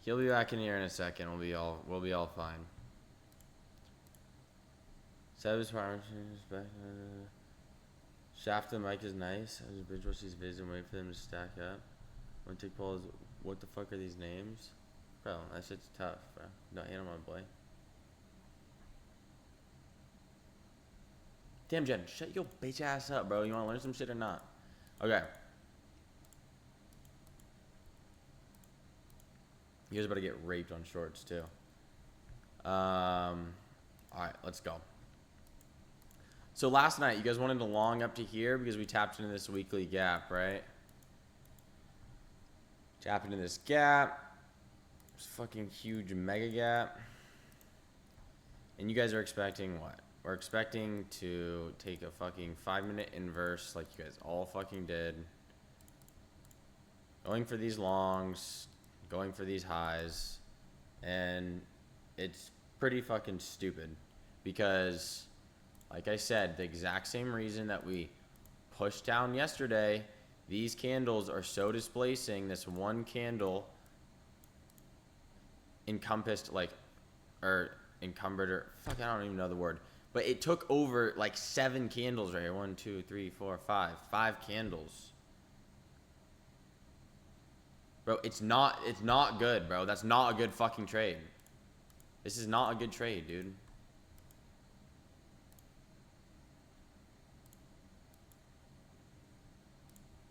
He'll be back in here in a second. We'll be all fine. Seb's partnership back. Shaft and Mike is nice. I just binge watch these vids and wait for them to stack up. One tick poll is, what the fuck are these names? Bro, that shit's tough, bro. Don't hate on my boy. Damn, Jen, shut your bitch ass up, bro. You wanna learn some shit or not? Okay. You guys about to get raped on shorts, too. Alright, let's go. So last night, you guys wanted to long up to here because we tapped into this weekly gap, right? Tapped into this gap. This fucking huge mega gap. And you guys are expecting what? We're expecting to take a fucking 5-minute inverse like you guys all fucking did. Going for these longs. Going for these highs. And it's pretty fucking stupid. Because, like I said, the exact same reason that we pushed down yesterday, these candles are so displacing. This one candle encompassed, like, or encumbered, or fuck, I don't even know the word. But it took over like 7 candles right here. 1, 2, 3, 4, 5. 5 candles. Bro, it's not good, bro. That's not a good fucking trade. This is not a good trade, dude.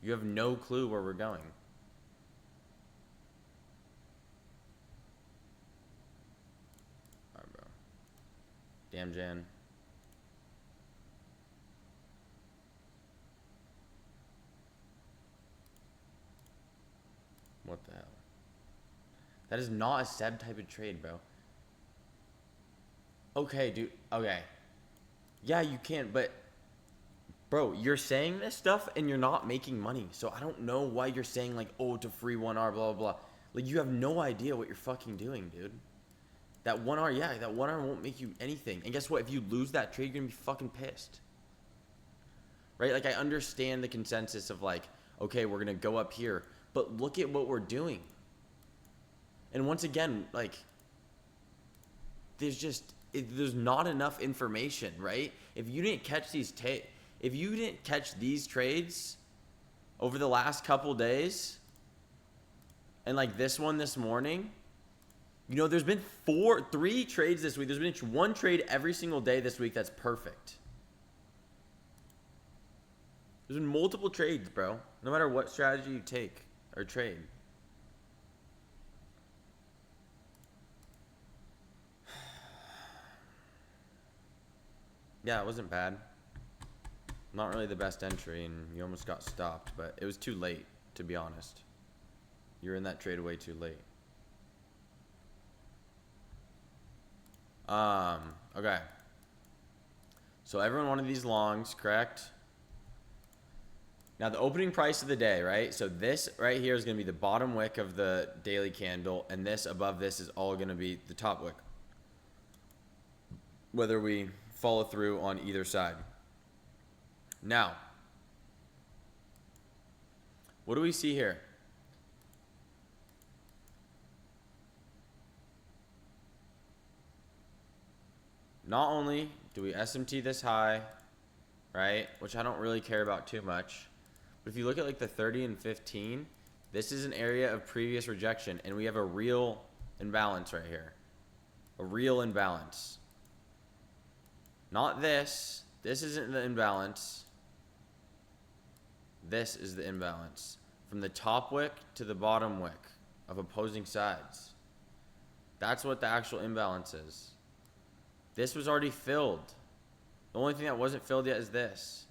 You have no clue where we're going. Alright, bro. Damn, Jan. What the hell? That is not a Seb type of trade, bro. Okay, dude. Okay. Yeah, you can, but... Bro, you're saying this stuff and you're not making money. So I don't know why you're saying, like, oh, to free 1R, blah, blah, blah. Like, you have no idea what you're fucking doing, dude. That 1R, yeah, that 1R won't make you anything. And guess what? If you lose that trade, you're going to be fucking pissed. Right? Like, I understand the consensus of, like, okay, we're going to go up here. But look at what we're doing. And once again, like, there's not enough information, right? If you didn't catch these trades over the last couple days, and like this one this morning, you know, there's been 3 trades this week. There's been 1 trade every single day this week that's perfect. There's been multiple trades, bro. No matter what strategy you take or trade. Yeah, it wasn't bad. Not really the best entry, and you almost got stopped, but it was too late, to be honest. You were in that trade way too late. Okay. So everyone wanted these longs, correct? Now the opening price of the day, right? So this right here is going to be the bottom wick of the daily candle, and this above this is all going to be the top wick. Whether we follow through on either side. Now, what do we see here? Not only do we SMT this high, right, which I don't really care about too much, but if you look at like the 30 and 15, this is an area of previous rejection, and we have a real imbalance right here. A real imbalance. Not this. This isn't the imbalance. This is the imbalance. From the top wick to the bottom wick of opposing sides. That's what the actual imbalance is. This was already filled. The only thing that wasn't filled yet is this.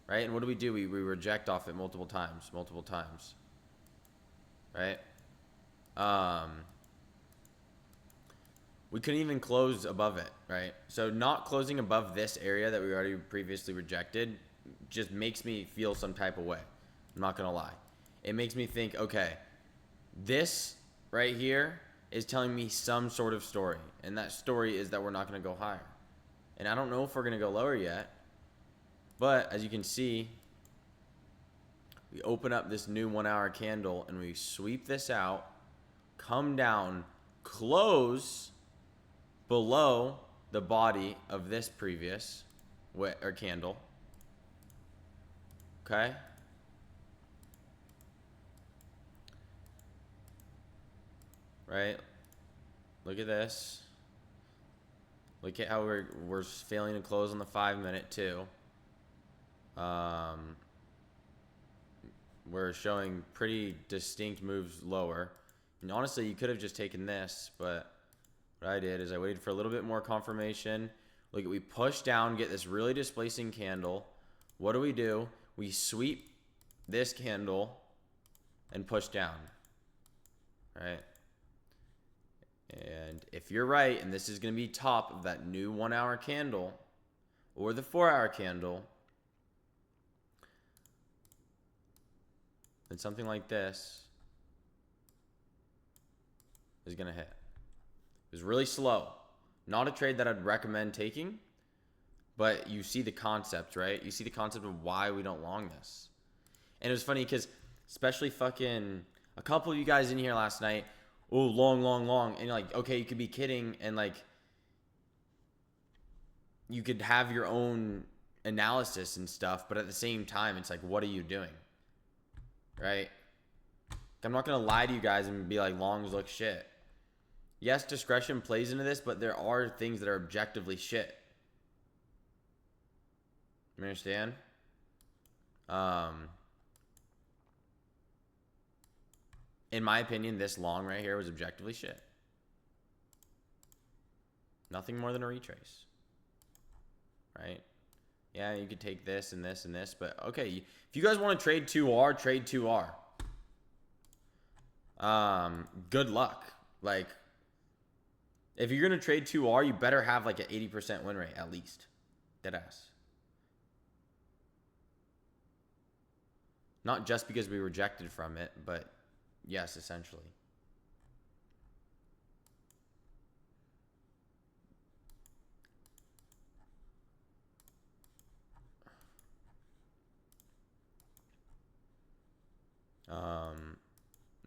Right? And what do? We reject off it multiple times. Right? We couldn't even close above it, right? So not closing above this area that we already previously rejected just makes me feel some type of way. I'm not going to lie. It makes me think, okay, this right here is telling me some sort of story. And that story is that we're not going to go higher. And I don't know if we're going to go lower yet. But as you can see, we open up this new 1 hour candle and we sweep this out, come down, close below the body of this previous wick or candle. Okay? Right? Look at this. Look at how we're failing to close on the 5 minute too. We're showing pretty distinct moves lower. And honestly, you could have just taken this, but what I did is I waited for a little bit more confirmation. Look, we push down, get this really displacing candle. What do? We sweep this candle and push down, right? And if you're right, and this is going to be top of that new 1 hour candle or the 4 hour candle, then something like this is going to hit. It was really slow. Not a trade that I'd recommend taking, but you see the concept, right? You see the concept of why we don't long this. And it was funny because especially fucking a couple of you guys in here last night, oh, long. And you're like, okay, you could be kidding. And like, you could have your own analysis and stuff, but at the same time, it's like, what are you doing? Right? I'm not going to lie to you guys and be like, longs look shit. Yes, discretion plays into this, but there are things that are objectively shit. You understand? In my opinion, this long right here was objectively shit. Nothing more than a retrace. Right? Yeah, you could take this and this and this, but okay, if you guys want to trade 2R, trade 2R. Good luck. Like, if you're going to trade 2R, you better have like an 80% win rate at least. Deadass. Not just because we rejected from it, but yes, essentially.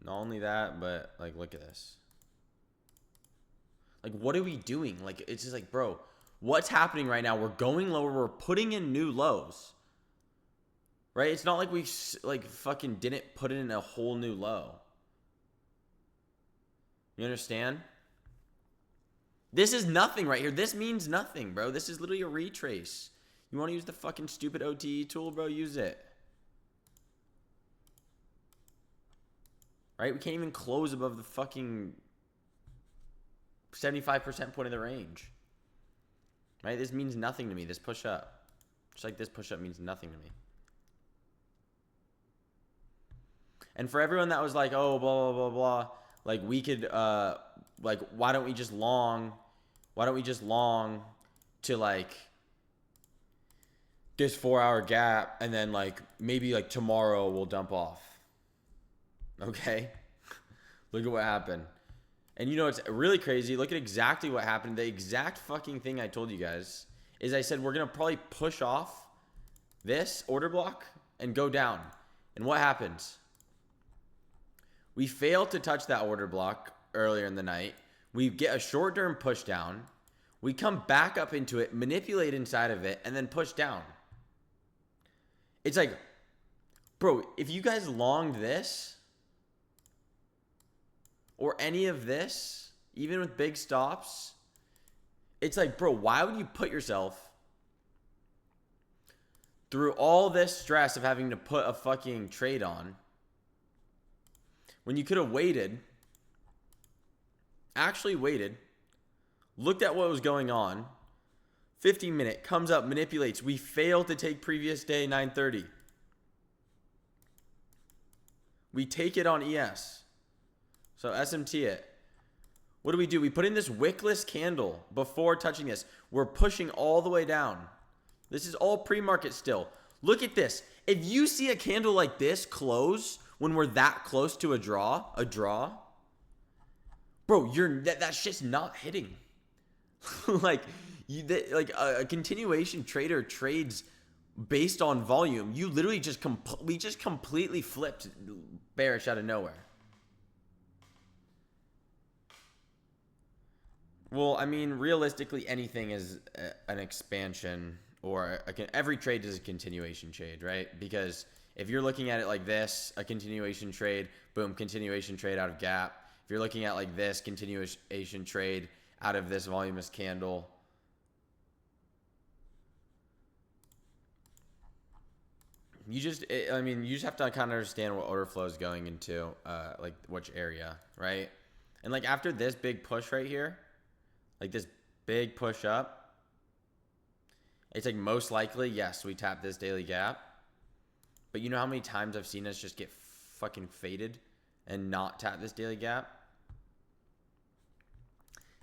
Not only that, but like, look at this. Like, what are we doing? Like, it's just like, bro, what's happening right now? We're going lower. We're putting in new lows. Right? It's not like we like fucking didn't put in a whole new low. You understand? This is nothing right here. This means nothing, bro. This is literally a retrace. You want to use the fucking stupid OTE tool, bro? Use it. Right? We can't even close above the fucking 75% point of the range. Right? This means nothing to me. This push up. Just like this push up means nothing to me. And for everyone that was like, oh, blah, blah, blah, blah, like we could, like, why don't we just long to like this 4 hour gap and then like maybe like tomorrow we'll dump off. Okay? Look at what happened. And you know, it's really crazy. Look at exactly what happened. The exact fucking thing I told you guys is I said, we're going to probably push off this order block and go down. And what happens? We fail to touch that order block earlier in the night. We get a short-term push down. We come back up into it, manipulate inside of it, and then push down. It's like, bro, if you guys longed this, or any of this, even with big stops, it's like, bro, why would you put yourself through all this stress of having to put a fucking trade on when you could have waited, actually waited, looked at what was going on, 15-minute, comes up, manipulates. We failed to take previous day 930. We take it on ES. So SMT it. What do? We put in this wickless candle before touching this. We're pushing all the way down. This is all pre-market still. Look at this. If you see a candle like this close when we're that close to a draw, bro, that shit's not hitting. Like a continuation trader trades based on volume. You literally we just completely flipped bearish out of nowhere. Well, I mean, realistically, anything is an expansion, or every trade is a continuation trade, right? Because if you're looking at it like this, a continuation trade, boom, continuation trade out of gap. If you're looking at like this, continuation trade out of this voluminous candle. You just, I mean, you just have to kind of understand what order flow is going into, like which area, right? And like after this big push right here, like this big push up, it's like most likely, yes, we tap this daily gap. But you know how many times I've seen us just get fucking faded and not tap this daily gap?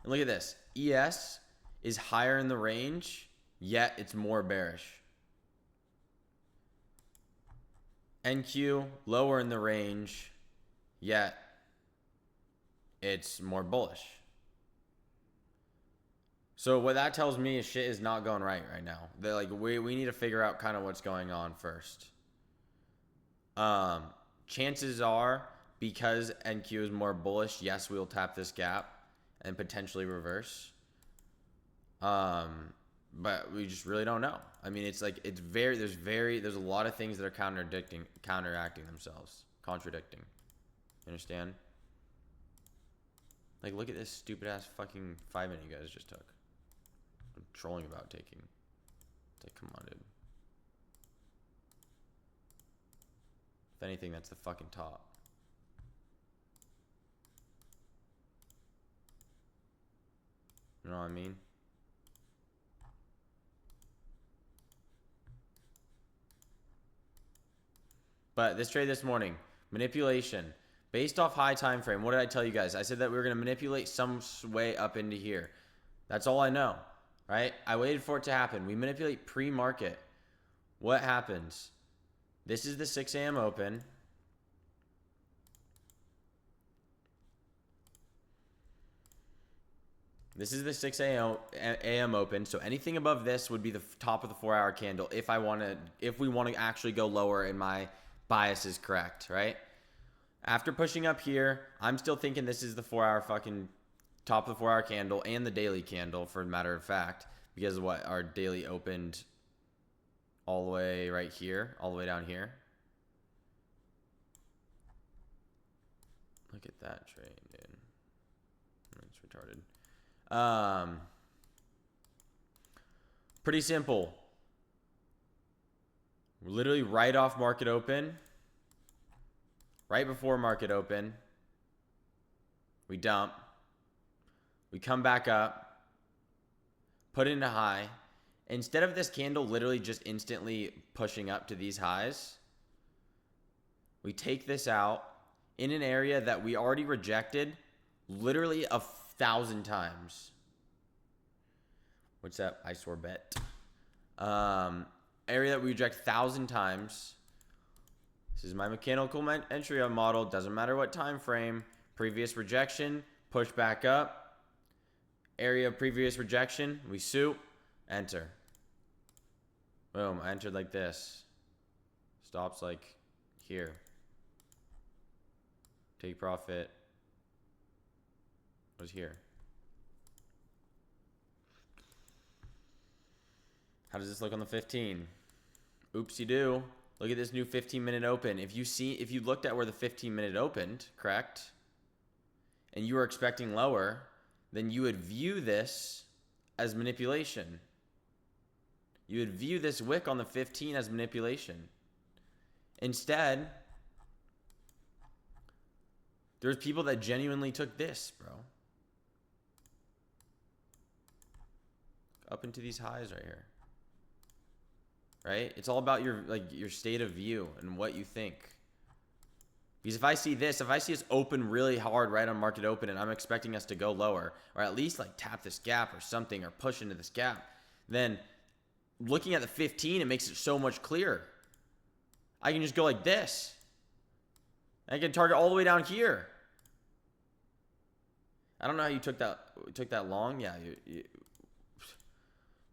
And look at this. ES is higher in the range, yet it's more bearish. NQ, lower in the range, yet it's more bullish. So what that tells me is shit is not going right now. They're like, we need to figure out kind of what's going on first. Chances are, because NQ is more bullish, yes, we'll tap this gap and potentially reverse. But we just really don't know. I mean, it's like, there's a lot of things that are counteracting themselves, contradicting. You understand? Like, look at this stupid ass fucking 5-minute you guys just took. I'm trolling about taking. It's like, come on, dude. If anything, that's the fucking top. You know what I mean? But this trade this morning, manipulation. Based off high time frame, what did I tell you guys? I said that we were going to manipulate some way up into here. That's all I know, right? I waited for it to happen. We manipulate pre-market. What happens? This is the 6 a.m. open. This is the 6 a.m. open. So anything above this would be the top of the 4-hour candle if we want to actually go lower and my bias is correct, right? After pushing up here, I'm still thinking this is the 4-hour fucking top of the 4-hour candle and the daily candle, for a matter of fact, because what our daily opened all the way right here, all the way down here. Look at that trade, dude. It's retarded. Pretty simple. We're literally right off market open. Right before market open. We dump. We come back up. Put in a high. Instead of this candle literally just instantly pushing up to these highs, we take this out in an area that we already rejected literally 1,000 times. What's that? I swear bet. Area that we reject 1,000 times. This is my mechanical entry model. Doesn't matter what time frame. Previous rejection. Push back up. Area of previous rejection. We soup. Enter. Boom. I entered like this. Stops like here. Take profit. Was here. How does this look on the 15? Oopsie-doo. Look at this new 15-minute open. If you looked at where the 15-minute opened, correct? And you were expecting lower, then you would view this as manipulation. You would view this wick on the 15 as manipulation. Instead, there's people that genuinely took this, bro. Up into these highs right here. Right? It's all about your state of view and what you think. Because if I see this open really hard right on market open and I'm expecting us to go lower, or at least like tap this gap or something, or push into this gap, then looking at the 15, it makes it so much clearer. I can just go like this. I can target all the way down here. I don't know how you took that long. Yeah,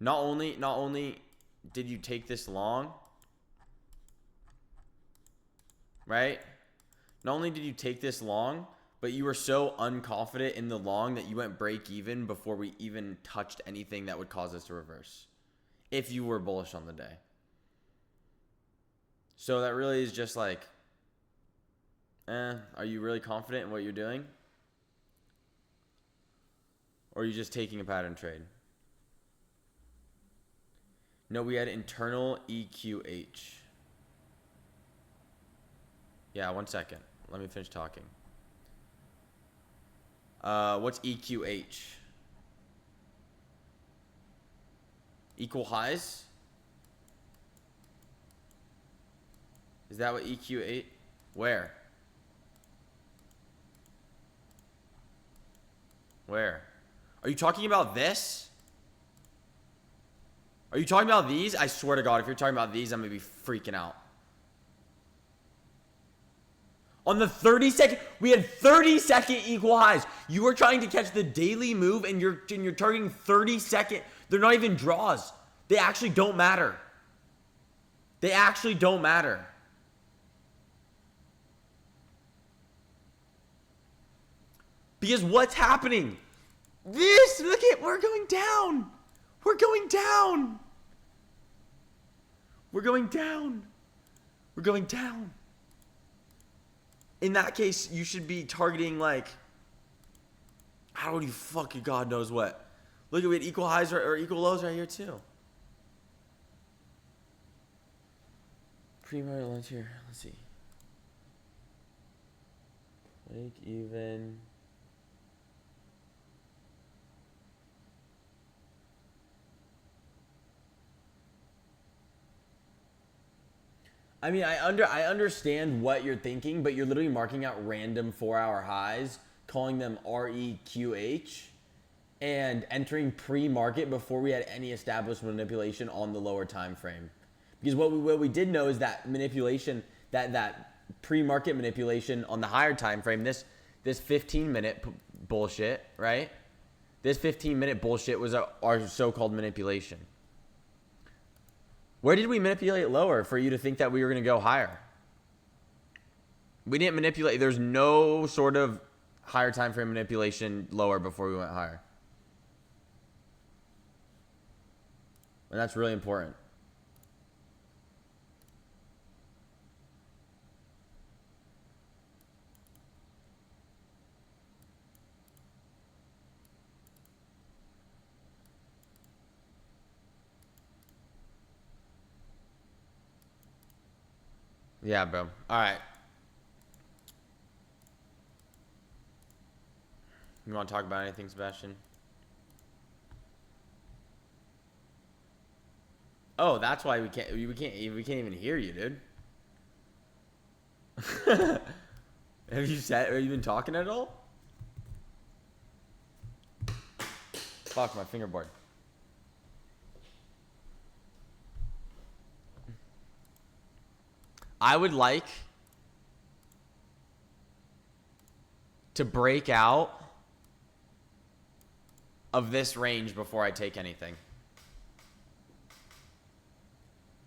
not only did you take this long, right? Not only did you take this long, But you were so unconfident in the long that you went break even before we even touched anything that would cause us to reverse. If you were bullish on the day. So that really is just like, are you really confident in what you're doing? Or are you just taking a pattern trade? No, we had internal EQH. Yeah, 1 second. Let me finish talking. What's EQH? Equal highs? Is that what EQ8? Where? Where? Are you talking about this? Are you talking about these? I swear to God, if you're talking about these, I'm going to be freaking out. On the 30-second, we had 30-second equal highs. You were trying to catch the daily move, and you're targeting 30-second. They're not even draws. They actually don't matter. They actually don't matter. Because what's happening? This, look at, we're going down. We're going down. We're going down. We're going down. In that case, you should be targeting like, how do you fucking God knows what. Look at, we had equal highs or equal lows right here too. Pre-market lunch here. Let's see. Break even. I mean, I understand what you're thinking, but you're literally marking out random 4-hour highs, calling them REQH, and entering pre-market before we had any established manipulation on the lower time frame. Because what we did know is that manipulation, that pre-market manipulation on the higher time frame, this 15-minute bullshit, right? This 15-minute bullshit was our so-called manipulation. Where did we manipulate lower for you to think that we were going to go higher? We didn't manipulate. There's no sort of higher time frame manipulation lower before we went higher. And that's really important. Yeah, bro. All right. You want to talk about anything, Sebastian? Oh, that's why we can't even hear you, dude. Have you been talking at all? Fuck, my fingerboard. I would like to break out of this range before I take anything.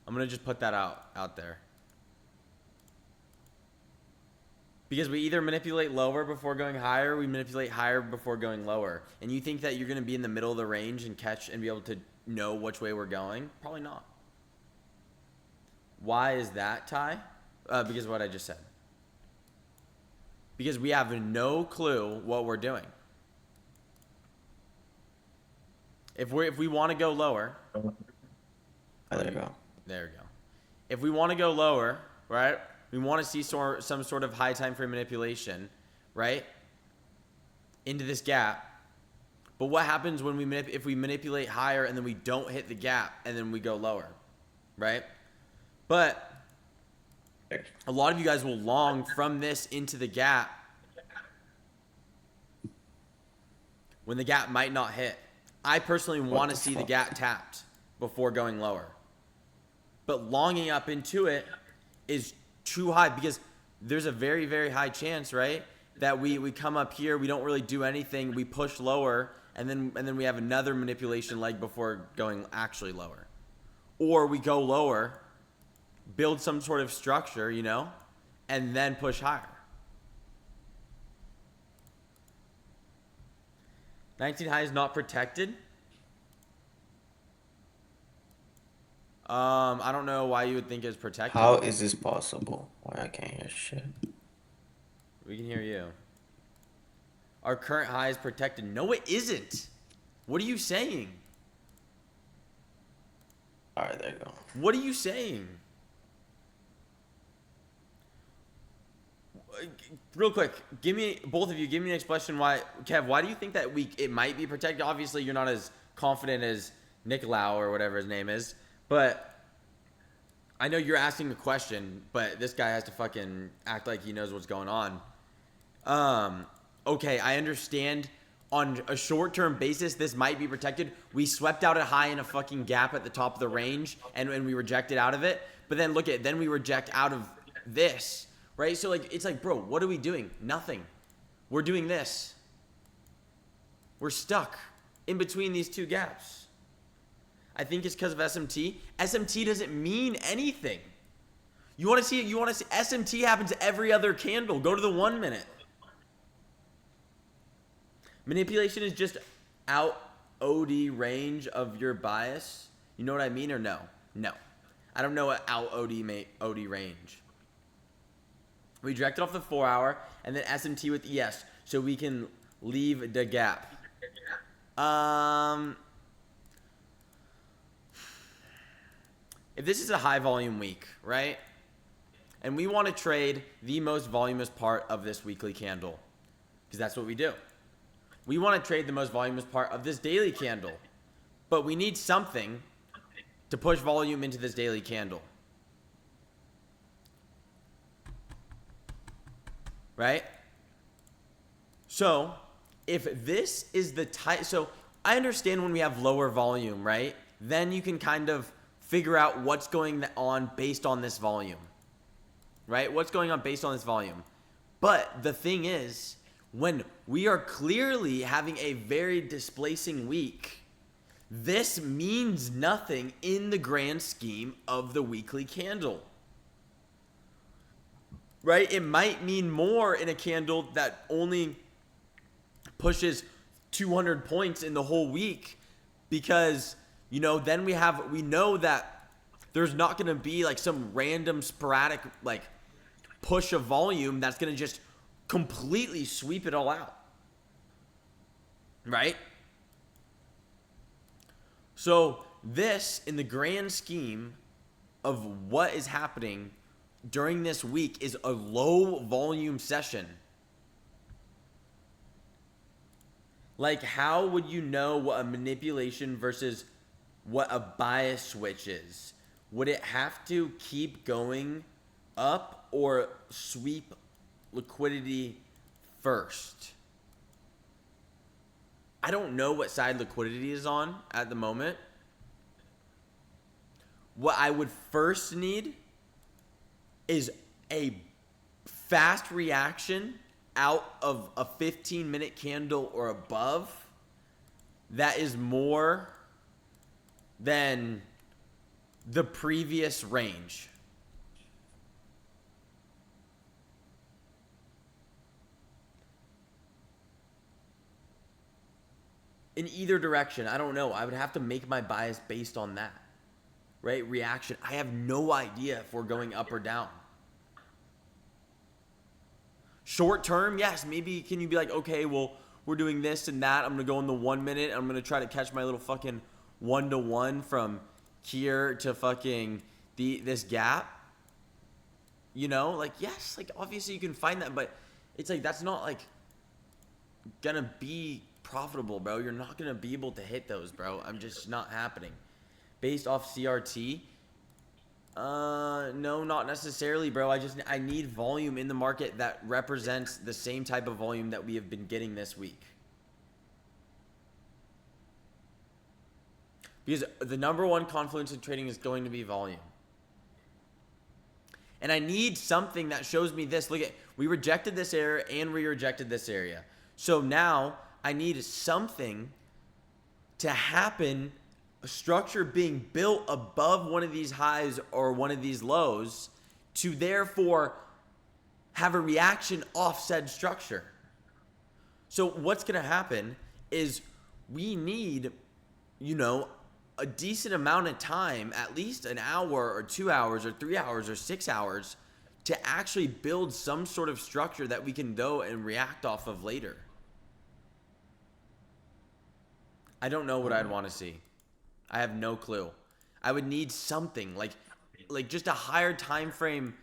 I'm going to just put that out there. Because we either manipulate lower before going higher, or we manipulate higher before going lower. And you think that you're going to be in the middle of the range and catch and be able to know which way we're going? Probably not. Why is that, Ty? Because of what I just said. Because we have no clue what we're doing. If we want to go lower. Oh, there you go. There we go. If we want to go lower, right? We want to see some sort of high time frame manipulation, right? Into this gap. But what happens when if we manipulate higher and then we don't hit the gap and then we go lower, right? But a lot of you guys will long from this into the gap when the gap might not hit. I personally want to see the gap tapped before going lower. But longing up into it is too high because there's a very, very high chance, right, that we come up here, we don't really do anything, we push lower, and then we have another manipulation leg before going actually lower. Or we go lower, build some sort of structure, you know, and then push higher. 19 high is not protected. I don't know why you would think it's protected. How is this possible? Why I can't hear shit? We can hear you. Our current high is protected. No, it isn't. What are you saying? All right, there you go. What are you saying? Real quick, both of you, give me an explanation why, Kev, why do you think that it might be protected? Obviously, you're not as confident as Nicolau or whatever his name is, but I know you're asking the question, but this guy has to fucking act like he knows what's going on. Okay, I understand on a short-term basis, this might be protected. We swept out a high in a fucking gap at the top of the range, and we rejected out of it. But then then we reject out of this, right? So like, it's like, bro, what are we doing? Nothing. We're doing this. We're stuck in between these two gaps. I think it's because of SMT. SMT doesn't mean anything. You want to see SMT happens every other candle. Go to the 1 minute. Manipulation is just out OD range of your bias. You know what I mean or no? No. I don't know what out OD range. We directed off the 4 hour and then SMT with ES so we can leave the gap. If this is a high volume week, right? And we want to trade the most voluminous part of this weekly candle because that's what we do. We want to trade the most voluminous part of this daily candle, but we need something to push volume into this daily candle. Right? So, if this is the type, so I understand when we have lower volume, right? Then you can kind of figure out what's going on based on this volume. Right? What's going on based on this volume. But the thing is, when we are clearly having a very displacing week, this means nothing in the grand scheme of the weekly candle. Right? It might mean more in a candle that only pushes 200 points in the whole week because, you know, then we know that there's not going to be like some random sporadic like push of volume that's going to just completely sweep it all out. Right? So this, in the grand scheme of what is happening during this week, is a low volume session. Like, how would you know what a manipulation versus what a bias switch is? Would it have to keep going up or sweep liquidity first? I don't know what side liquidity is on at the moment. What I would first need is a fast reaction out of a 15-minute candle or above that is more than the previous range. In either direction, I don't know. I would have to make my bias based on that. Right? Reaction. I have no idea if we're going up or down. Short term, yes, maybe can you be like, okay, well, we're doing this and that. I'm going to go in the 1 minute. I'm going to try to catch my little fucking 1-to-1 from here to fucking this gap. You know, like, yes, like, obviously you can find that, but it's like, that's not like going to be profitable, bro. You're not going to be able to hit those, bro. I'm just not happening. Based off CRT, no, not necessarily, bro. I need volume in the market that represents the same type of volume that we have been getting this week. Because the number one confluence in trading is going to be volume. And I need something that shows me this. Look at, we rejected this area and we rejected this area. So now I need something to happen, a structure being built above one of these highs or one of these lows to therefore have a reaction off said structure. So what's going to happen is we need, you know, a decent amount of time, at least an hour or 2 hours or 3 hours or 6 hours, to actually build some sort of structure that we can go and react off of later. I don't know what I'd want to see. I have no clue. I would need something like just a higher time frame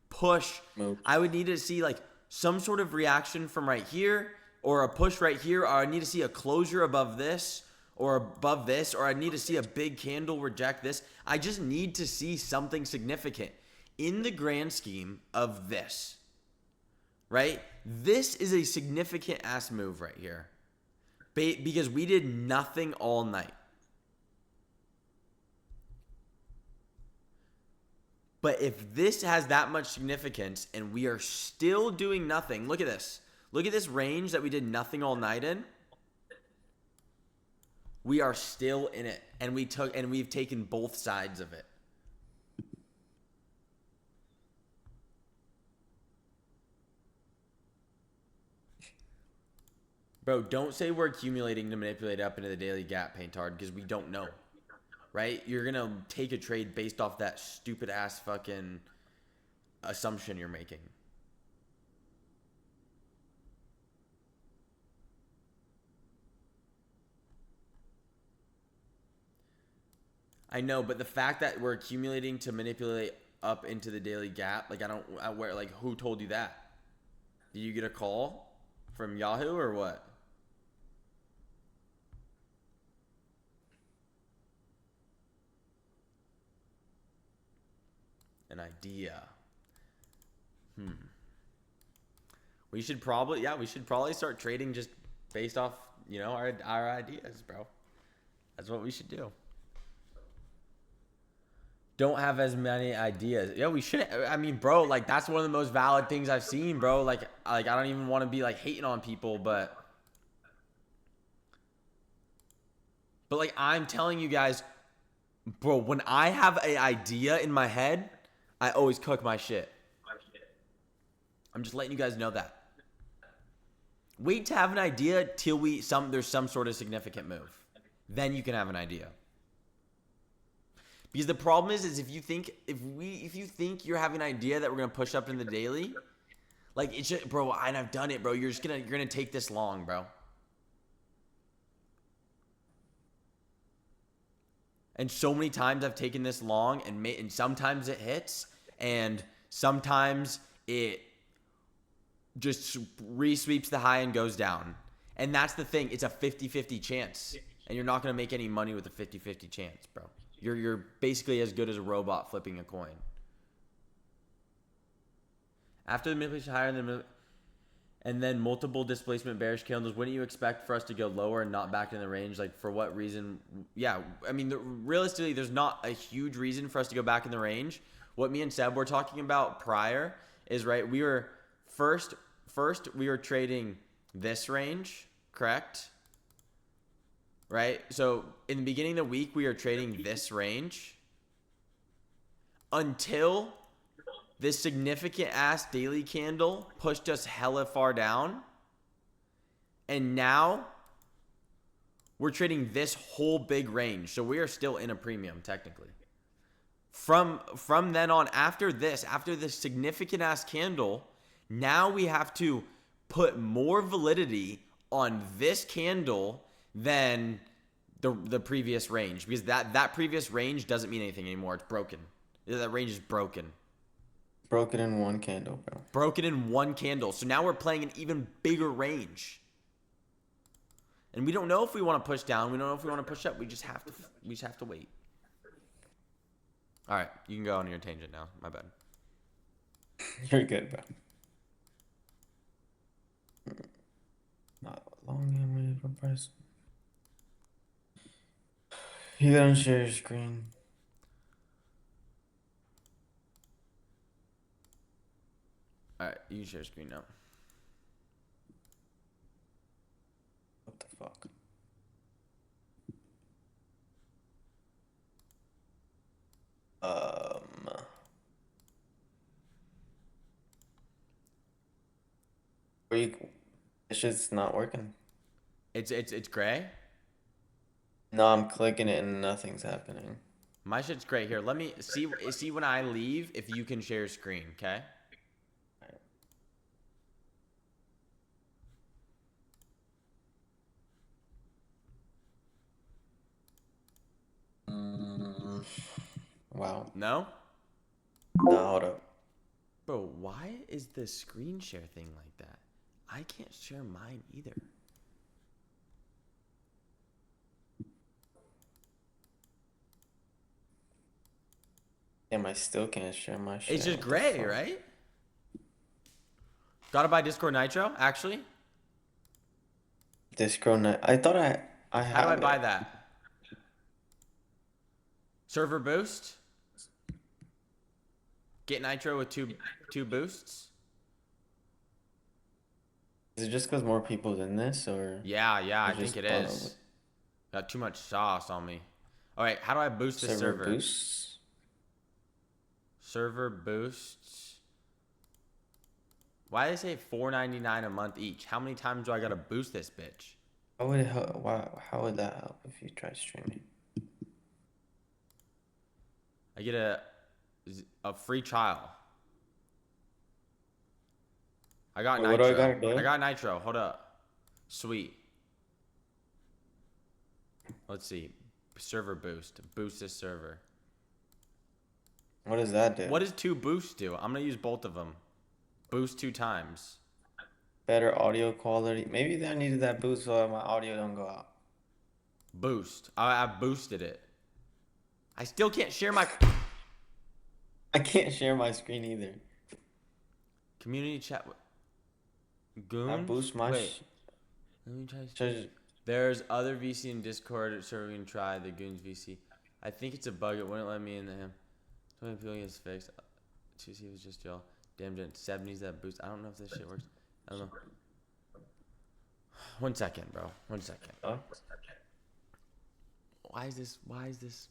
push. Move. I would need to see like some sort of reaction from right here or a push right here, or I need to see a closure above this or above this, or I need to see a big candle reject this. I just need to see something significant in the grand scheme of this. Right? This is a significant ass move right here. Because we did nothing all night. But if this has that much significance and we are still doing nothing, look at this. Look at this range that we did nothing all night in. We are still in it, and we've taken both sides of it. Bro, don't say we're accumulating to manipulate up into the daily gap, Paintard, because we don't know. Right? You're going to take a trade based off that stupid ass fucking assumption you're making. I know, but the fact that we're accumulating to manipulate up into the daily gap, like who told you that? Did you get a call from Yahoo or what? An idea. We should probably start trading just based off, our ideas, bro. That's what we should do. Don't have as many ideas. Yeah, we should. I mean, bro, like that's one of the most valid things I've seen, bro. Like I don't even want to be like hating on people, but like I'm telling you guys, bro, when I have an idea in my head, I always cook my shit. I'm just letting you guys know that. Wait to have an idea till there's some sort of significant move. Then you can have an idea. Because the problem is if you think you're having an idea that we're gonna push up in the daily, like it's just, bro, and I've done it, bro. You're gonna take this long, bro. And so many times I've taken this long, and sometimes it hits, and sometimes it just re-sweeps the high and goes down. And that's the thing. It's a 50-50 chance. And you're not going to make any money with a 50-50 chance, bro. You're basically as good as a robot flipping a coin. After the manipulation higher than and then multiple displacement bearish candles, wouldn't you expect for us to go lower and not back in the range? Like, for what reason? Yeah, I mean, realistically, there's not a huge reason for us to go back in the range. What me and Seb were talking about prior is, right, we were first we were trading this range, correct? Right? So in the beginning of the week, we were trading this range until this significant ass daily candle pushed us hella far down. And now we're trading this whole big range. So we are still in a premium technically. From then on, after this significant ass candle, now we have to put more validity on this candle than the previous range, because that previous range doesn't mean anything anymore. It's broken. That range is broken. Broken in one candle, bro. Broken in one candle. So now we're playing an even bigger range. And we don't know if we want to push down. We don't know if we want to push up. We just have to wait. All right, you can go on your tangent now. My bad. You're good, bro. Not long and for price. You gotta share your screen. All right, you can share screen now. What the fuck? It's just not working. It's gray. No, I'm clicking it and nothing's happening. My shit's great. Here, let me see when I leave if you can share screen, okay? Mm, wow. No? No, hold up. Bro, why is the screen share thing like that? I can't share mine either. Damn, I still can't share my It's shit. just What the gray, fuck? right? Gotta buy Discord Nitro, actually? Discord night. I thought I How do I have buy it. that? Server boost? Get Nitro with two boosts? Is it just because more people's in this, or Yeah, I I think just it thought of it? is. Got too much sauce on me. Alright, how do I boost this Server server? boosts? Server boosts. Why do they say $4.99 a month each? How many times do I gotta boost this bitch? How would it help? How would that help if you try streaming? I get a free trial. I got Wait, what do I Nitro. gotta do? I got Nitro. Hold up. Sweet. Let's see. Server boost. Boost this server. What does that do? What does two boosts do? I'm gonna use both of them. Boost 2 times. Better audio quality. Maybe I needed that boost so that my audio don't go out. Boost. I boosted it. I still can't share my I can't share my screen either. community chat. That Goons? boost my Wait. Let me try. Should There's other VC in Discord server we can try. The Goons VC. I think it's a bug. It wouldn't let me in there. 20 people gets fixed. 2C was just y'all. Damn, 70s that boost. I don't know if this shit works. I don't know. 1 second, bro. 1 second. oh, Why is this? Why is this?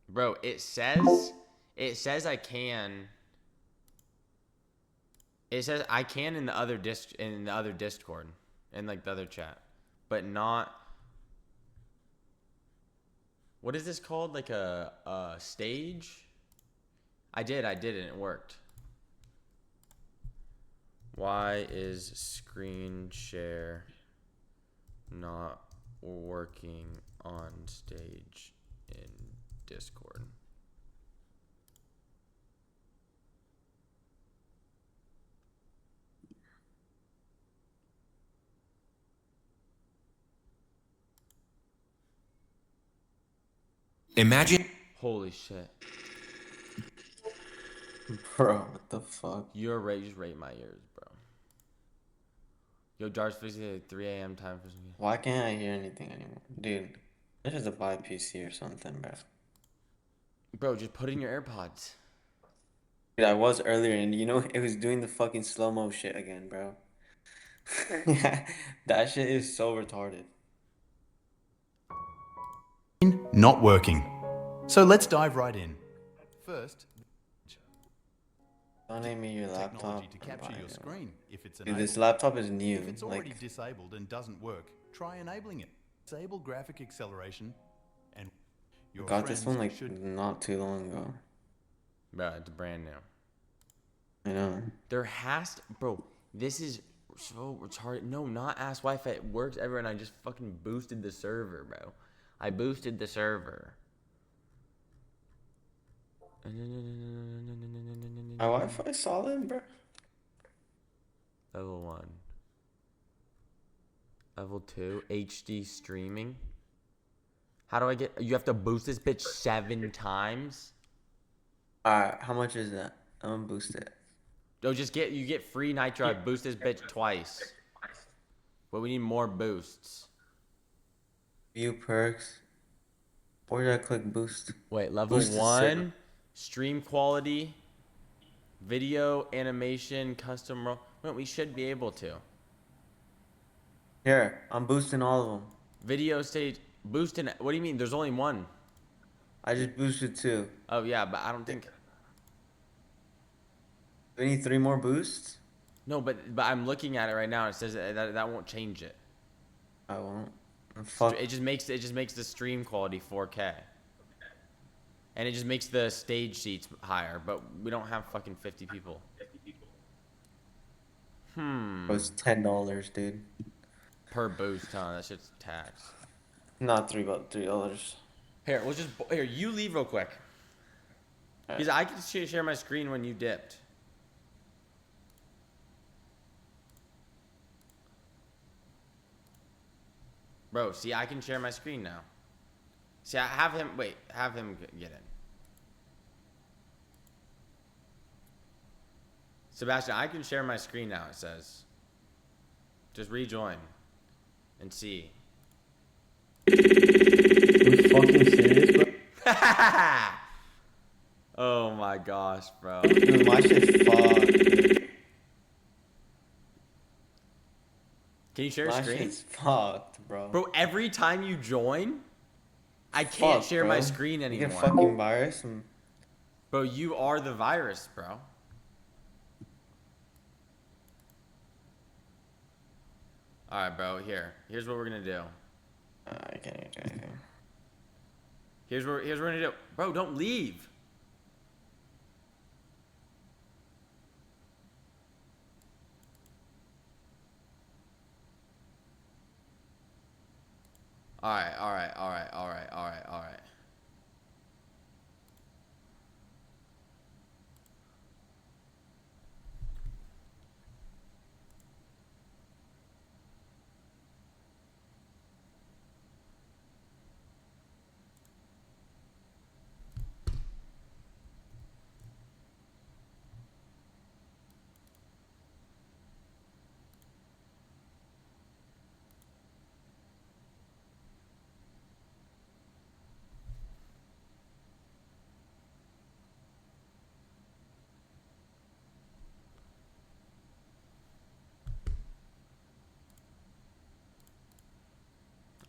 Bro, it says I can. It says I can in the other Discord, in like the other chat, but not. What is this called? Like a stage? I did, and it worked. Why is screen share not working on stage in Discord? Imagine. Holy shit. bro, what the fuck? You're right, just rate my ears, bro. Yo, Dar's fixing at 3 a.m. time for some. Why can't I hear anything anymore? Dude, I should have buy a PC or something, bro. Bro, just put in your AirPods. Dude, I was earlier and it was doing the fucking slow-mo shit again, bro. That shit is so retarded. Not working. So let's dive right in. First, Don't name me your laptop. technology to I'm capture buying your it. screen if it's Dude, enabled. this laptop is new. If it's already Like, disabled and doesn't work, try enabling it. Disable graphic acceleration and I your got this friends one like should not too long ago. Bro, it's brand new. I know. There has to, bro, this is so retarded. No, not ass Wi-Fi. It works everywhere, and I just fucking boosted the server, bro. I boosted the server. My Wi-Fi is solid, bro. Level 1. Level 2. HD streaming. How do I get... You have to boost this bitch 7 times? Alright, how much is that? I'm gonna boost it. Oh, you get free Nitro. I boost this bitch twice. But we need more boosts. View perks. Where did I click boost? Wait, level Boost the server. 1. Stream quality. Video, animation, custom role. Well, we should be able to. Here, I'm boosting all of them. Video stage boost in. What do you mean? There's only one. I just boosted 2. Oh yeah, but I don't think. We need 3 more boosts? No, but I'm looking at it right now. And it says that won't change it. I won't. Fuck. It just makes the stream quality 4K. And it just makes the stage seats higher, but we don't have fucking 50 people. It was $10, dude. Per boost, huh? That shit's tax. Not $3. Here, you leave real quick. Because I can share my screen when you dipped. Bro, see, I can share my screen now. See, have him get in. Sebastian, I can share my screen now, it says. Just rejoin and see. Are you fucking serious, bro? Oh my gosh, bro. Dude, my shit's fucked, dude. Can you share My screen? shit's fucked, bro. Bro, every time you join, I can't Fuck, share my bro. screen You anymore. get fucking virus and... Bro, you are the virus, bro. Alright, bro, here's what we're gonna do. I can't do anything. Here's what we're gonna do. Bro, don't leave.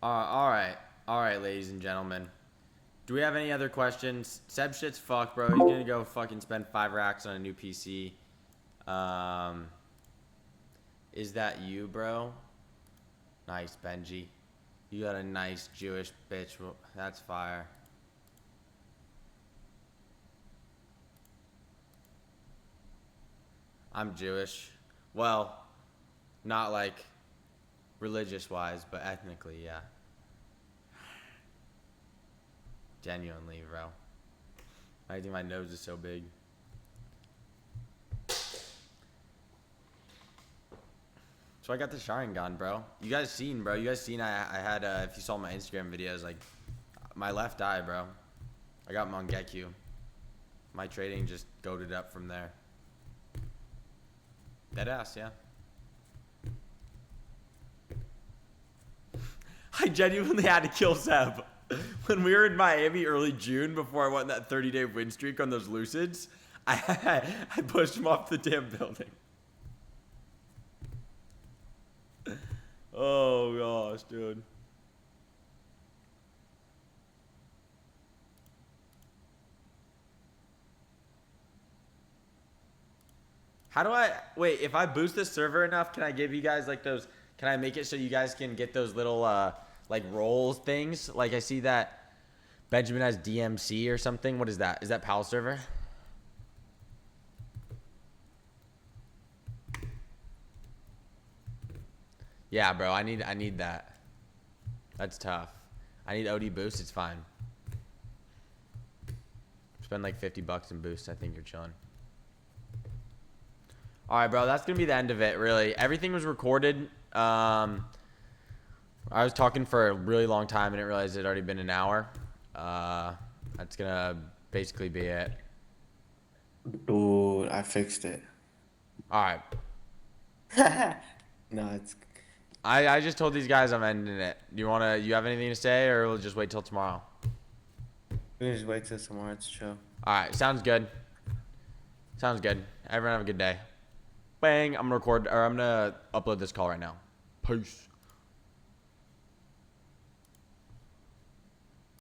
Alright. Alright, ladies and gentlemen. Do we have any other questions? Seb shit's fucked, bro. He's gonna go fucking spend 5 racks on a new PC. Is that you, bro? Nice, Benji. You got a nice Jewish bitch. That's fire. I'm Jewish. Well, not like religious-wise, but ethnically, yeah. Genuinely, bro. I think my nose is so big. So I got the Sharingan, bro. You guys seen, bro. You guys seen I had, if you saw my Instagram videos, like, my left eye, bro. I got Mangekyu. My trading just goated up from there. Deadass, yeah. I genuinely had to kill Seb. When we were in Miami early June, before I went that 30-day win streak on those Lucids, I pushed him off the damn building. Oh gosh, dude. How do I wait? If I boost the server enough, can I give you guys like those? Can I make it so you guys can get those little like rolls things? Like I see that Benjamin has DMC or something. What is that? Is that PAL server? Yeah, bro. I need that. That's tough. I need OD boost. It's fine. Spend like $50 in boost. I think you're chilling. All right, bro. That's gonna be the end of it. Really, everything was recorded. I was talking for a really long time and didn't realize it had already been an hour. That's gonna basically be it. Dude, I fixed it. All right. No, it's... I just told these guys I'm ending it. You have anything to say, or we'll just wait till tomorrow? We can just wait till tomorrow. It's chill. All right. Sounds good. Sounds good. Everyone have a good day. Bang. I'm gonna upload this call right now. Peace.